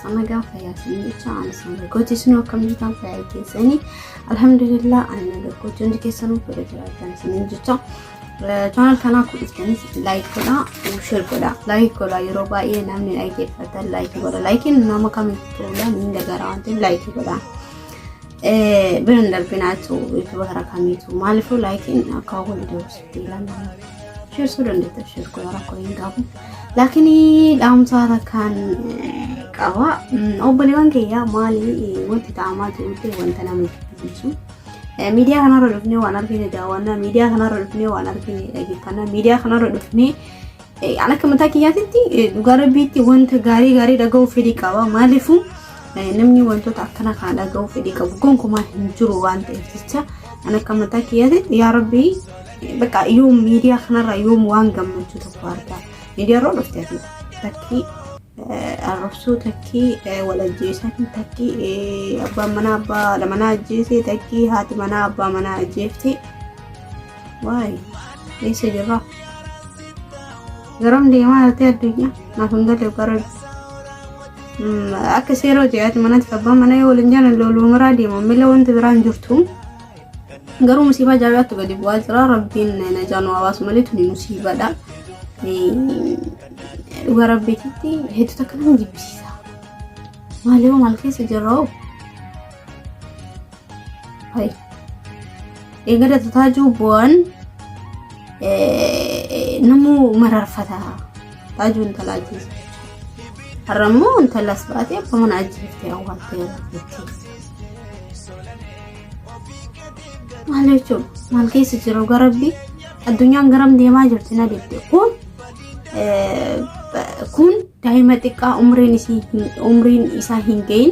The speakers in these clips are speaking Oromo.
أنا قام فيا سنين كان سنة قلت شنو كم جتان فيا كيسني الحمد لله أنا قلت عندي كيسنو في رجال كان سنين جتا channel kana ku iskanis like koda share koda like koda yoruba ye namni like fata like koda like nama kami tola ninda garante like koda berendar pinatu itu bara kami tu malfu like akawo video stilan share sudah ndeta share koda ko ingabu lakini dam sara kan kawa obali wange ya mali wonti taamati uti wantana mitu media kana rodofne wana argine dawana media kana rodofne wana argine kana media kana rodofne ana kamata kiyati garabiti wonta gari dagaw fidi kawa malifu namni wonto takana kana dagaw fidi ka bugon kuma hinjuru wanta ifticha ana kamata kiyati ya rabbi baka yom media kana yom wanga mutu takwarta media rodofte taki الرسول تكي ولا جيسات تكي أبا منابا لمنا جيسي تكي هات منابا منا جيفتي واي ليس جرا جرام دي ما هتي الدنيا ما فندل يقرب أكسيرو جيات منا تفبا منا يولنجان اللولو مرادي مملا وانت بران جرتهم قروا مصيبة جاوات قد بواجرا ربين نجانو عواس مليتوني مصيبة دا وربيتي هيتو تكلم جبسيسا ما ليه مالكي سجراو هاي يقدر تتاجو بوان نمو مررفتا تاجو انت لاجيز الرمو انت لاسباتي فمن عجيفتي اول تيرفتي ما ليه شو مالكي سجراو قربي الدنيا قرم دي ما جرتنا دي كون دائما تكا عمرين إساهين جين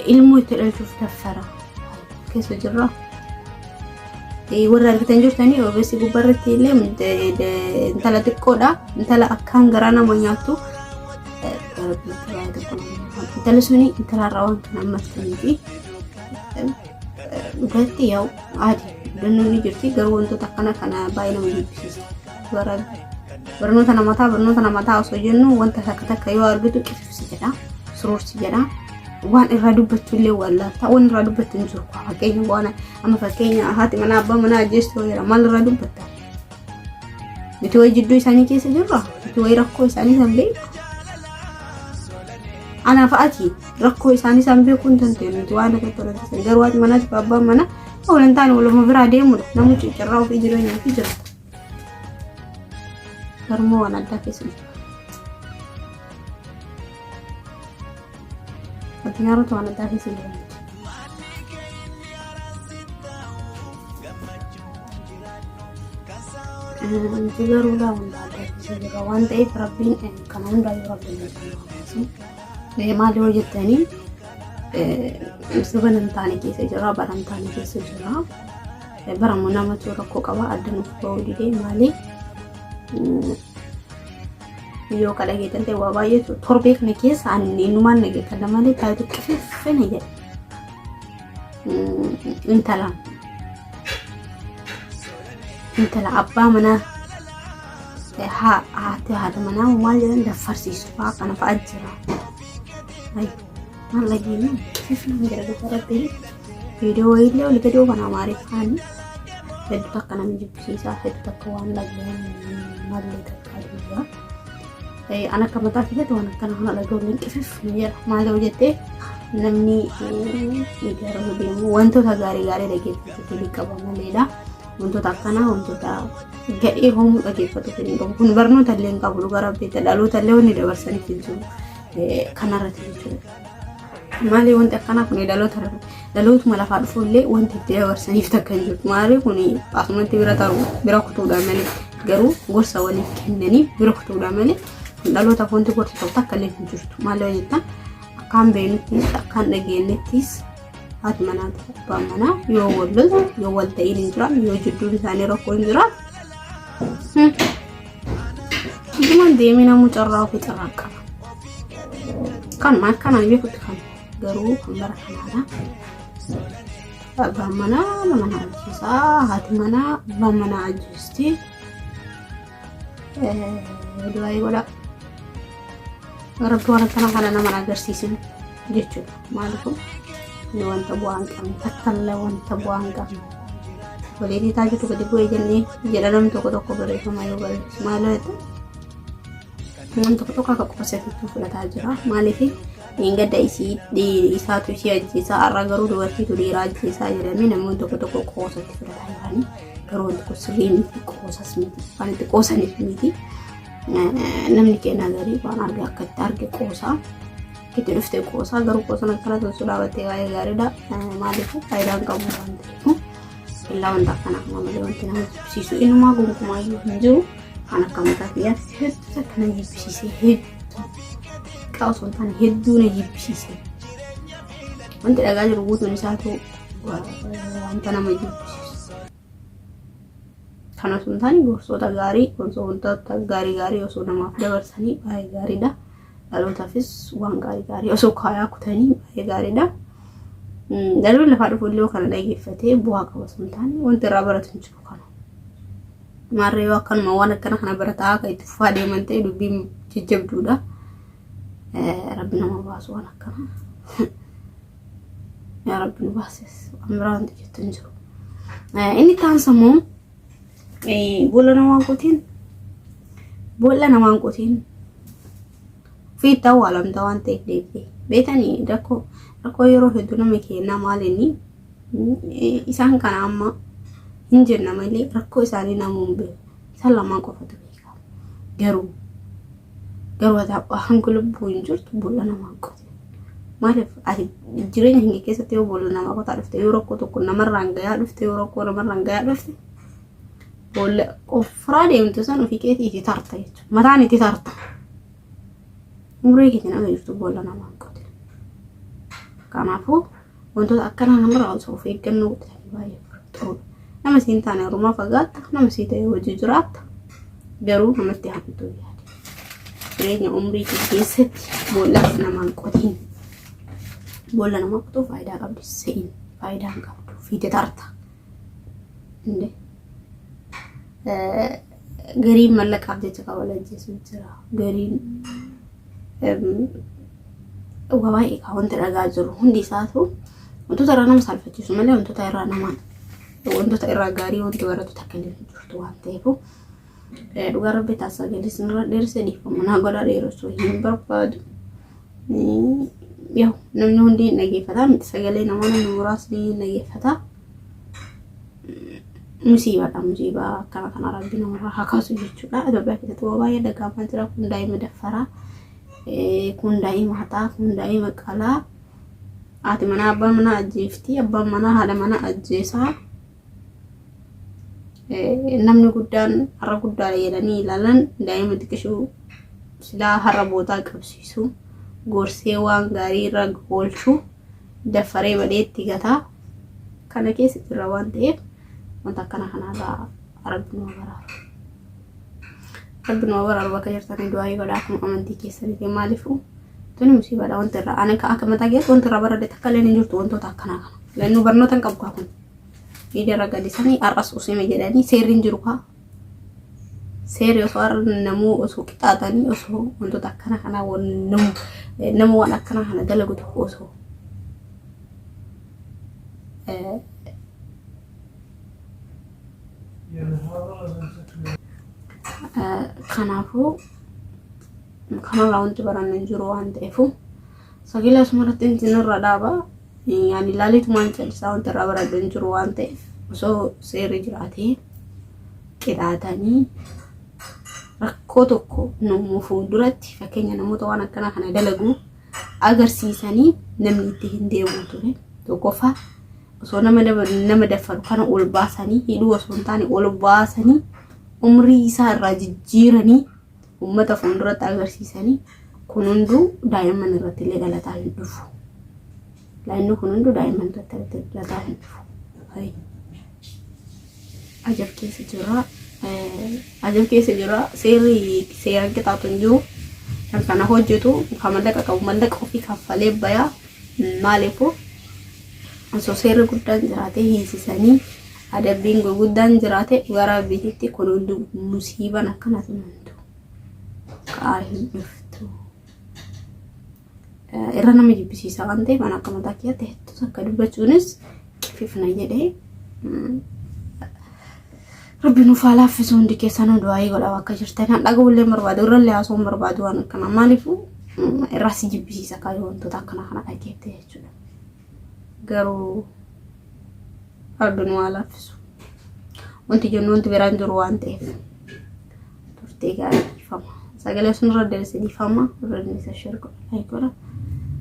ilmu terlalu tafara كيس جرا ورا الكتنجور تاني أو بس يقبر تيلي من انت لا تكودا انت لا أكان غرانا منياتو انت لا سوني انت لا روان كنا مستنيدي قلت ياو عادي لأنه نجرتي قروا انتو تقنا كنا باينا مجيب بسيس ورا برنوتنا متا وسجنو وانت سكتك يو أرجتو كيف سجدا سرور سجدا وان إرادوبت اللي ولا تاون إرادوبت نزور كأكين وانا أما فكين هاتي منا أبا منا جستو يرا مال إرادوبت بتوي جدو يساني كيس جرا بتوي ركو يساني سامبي أنا فأتي ركو يساني سامبي كنت تنتين توانا كتولا تسنجروات منا تبابا منا أولا تاني ولا مبرا ديمو نمو تجراو في جروين في جرا فرمو أنا دافيس أتنيارو تو أنا دافيس نتيجرو لا ولا دافيس وان تاي فربين كمان راي ربنا ما لو جتني سبنا تاني كيس جرا برام تاني كيس جرا برامنا ما توركو كوا أدنو فودي دي مالي يو كلا جيتن تي واباية تربيك نكيس عن إنمان نجيت هذا مالي تايتو كيف فين هي انت لا أبا منا هذا منا ومالي دفر سيسوا أنا فأجرا هاي ما لقينا كيف نقدر نتربي فيديو ويدلي ولا فيديو بنا معرفان فيديو تكنا نجيب سيسا فيديو تكوان لقينا مالي تكادوا أنا كما تعرفت وأنا كان هنا لقول لك كيف نير ما لو جت نمني يجربوا بيمو وانتو تجاري لقيت تقولي كبار مليلا وانتو تكنا وانتو تا جري هم لقيت فتوكلين كم برنو تلين كابلو كراب بيتلالو تلون يدور سني فيجو كنا رتيجو مالي وانت كنا كوني دالو تملا فارفولي وانت تدور سني فتكنجو مالي كوني أصلا تبرا براكتو دامني جرو غرسة ولي كنني براكتو دامني دالو تفونتي كورتي توتا كلين جوستو مالو يتا كان بينتي كان نجينتيس هات منات بامنا يو ولد إنجرا يو جدو ثاني ركو إنجرا كمان ديمينا مجرّا في تراكا كان ما كان أنا بيكون كان جرو كان بركنا هذا بامنا لمنا عجزا هات منا بامنا عجزتي دواي ولا rabbi waan kana nama agarsiisin jechuudha. Maaliifuu ni wanta bu'aan qabne takkalla wanta bu'aan qabne waliin taajatu gadi bu'ee jennee jedha namni tokko barreeffama yoo barreessu maaloo namni tokko akka qofsatitti fudhataa jira. Maaliif gadda isaatu ishee ajjeesaa har'a garuu dubartiitu dhiiraa ajjeesaa jedhamee namni tokko qoosatti fudhataa jiranii garuu wanti kun sirrii miti qoosas miti waan itti qoosaniif miti. Namni keenya garii waan arge akka itti arge qoosaa itti dhuftee qoosaa garuu qoosan akkana tolchuu dhaabattee waa'ee gaariidha. Maaliif faayidaan qabu waan ta'eef illaa wanta akkana malee wanti nama jibbisiisu innumaa gonkumaa hin jiru. Kan akka mataa kiyyaatti hedduu akka na jibbisiisee hedduu qaawus wantaan hedduu na jibbisiisee wanti dhagaa jiru guutuun isaatu wanta nama jibbisiisu. Kana sun taani gorsoota gaarii wantoota gaarii osoo namaaf dabarsanii baay'ee gaariidha. Dhalootaafis waan gaarii osoo kaayaa kutanii baay'ee gaariidha. Dhalli lafaa dhufu illee kana dhaggeeffatee bu'aa qaba sun taani wanti irraa baratu hin jiru kana. Marree akkanuma waan akkana kana barataa akka itti fufaa deeman ta'e dubbiin jajjabduudha. Rabbi nama baasu waan akkana. Yaa Rabbi nu baases waan biraa wanti jettu hin jiru. Inni kaan sammuu boolla namaan qotiin fiitaa waalamtaa waan ta'eef deebi'ee beetanii rakkoo yeroo hedduu nama kennaa maalinni isaan kana amma hin jenna malee rakkoo isaanii namuun beeku isaan lamaan qofatu beeka. Garuu waan lubbuu hin jirtu boolla namaan qote. Maaliif ati jireenya hin keessatti yoo boolla namaa qotaa dhufte yoo rakkoo tokko namarraan gayaa dhufte yoo rakkoo namarraan gayaa dhufte boolla qofraa deemtu san ofii keetii itti tarta jechuudha. Mataan itti tarta. Umurii keenya nama jirtu boolla namaan qote. Kanaafuu wantoota akkana namarraa osoo of eeggannoo godhatanii baay'ee xurudha. Nama siin taane harumaa fagaatta nama sii ta'e hojii jiraatta garuu namatti hamtuu yaade. Jireenya umurii keessatti boollaaf namaan qotiin. Boolla nama qotuu faayidaa qabdi se'in faayidaa hin qabdu fiite tarta. Gariin mallaqaaf jecha kabalajjeesu jira. Gariin waa baay'ee wanti dhagaa jiru hundi isaatu wantoota irraa nama salphachiisu malee wantoota irraa gaarii wanti baratu takka illee jirtu waan ta'eef dhugaa Rabbi taasisaa galis nurra dheersee dhiifama naa godhaa dheeressuu hin barbaadu. Yoo namni hundi nageeffataa miti sagalee namoonni muraasni nageeffataa. Musiibaa akkana Rabbi namarraa haa kaasu jechuudha. Itoophiyaa keessatti waa baay'ee dagaamaa jira. Kun daa'ima daffaraa, kun daa'ima haxaa, kun daa'ima qalaa. Haati manaa abbaan manaa ajjeefti, abbaan manaa haadha manaa ajjeesaa. Namni guddaan har'a guddaa jedhanii ilaalan daa'ima xiqqishuu silaa har'a bootaa qabsiisu. Gorsee waan gaarii irra oolchuu daffaree badeetti gataa. Kana keessa jirra waan ta'eef wanta akkana kanarraa Rabbi nu baraaru. Rabbi nu baraaru bakka jirtanii du'aa godhaa akkuma amantii keessanii maaliifuu tuni musiibaadha wanti irraa ani akka mataa keessatti wanti irraa baradhe takka illee hin jirtu wantoota akkanaa kana. Lannuu barnoota hin qabu kun. Miidiyaa irra gadisanii har'as usime jedhanii seerri hin jiru kaa. Seerri osoo har'a namuu osoo qixaatanii osoo wantoota akkana kanaa nama waan akkana kana dalagu tokko osoo kanaafuu kanarraa wanti barannu hin jiru waan ta'eefu sagalee asumarratti inti nurra dhaaba yaani laaliitumaan callisaa wanti irraa baradhu hin jiru waan ta'eef osoo seerri jiraatee qixaatanii rakkoo tokko namuu fuulduratti fakkeenya namoota waan akkana kana dalagu agarsiisanii namni itti hin deebi'u ture tokkoffaa osoo nama daffaru kana ol baasanii hidhuu osoo hin taane ol baasanii umrii isaa irraa jijjiiranii uummata fuulduratti agarsiisanii kun hunduu daa'imman irratti illee dhalataa hin dhufu. Laayinni kun hunduu daa'imman irratti dhalataa hin dhufu. Ajab keessa jira seeraan qixaatu hin jiru. Kan kana hojjetu kan mallaqa qabu mallaqa ofii kaffalee bayaa maaliifuu osoo seerri guddaan jiraatee hiisisanii adabbiin guddaan jiraate gara bititti kun hundi musiibaan akkanatu nantu kaa hin dhuftu irra nama jibbisiisa waan ta'eef mana akka mataa kiyyaatti hedduu akka dubbachuunis fifna jedhee Rabbi nu faalaaffisu hundi keessan du'aa godha akka jirtan dhaga'ullee barbaadu irrallee haasoo barbaadu waan akkana maaliifuu irraa si jibbisiisa kaayoo wantoota akkana kana dhageette jechuudha garuu Rabbi nu faalaaffisu wanti jennu wanti biraan jiru waan ta'eef turtee gaarii fama sagalee sun irra deebisanii fama irra deebisa shirko ayikola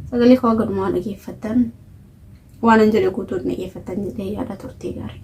sagalee koo gaduma dhageeffatan waan an jedhe guutuun dhageeffatan jedhee yaada turtee gaarii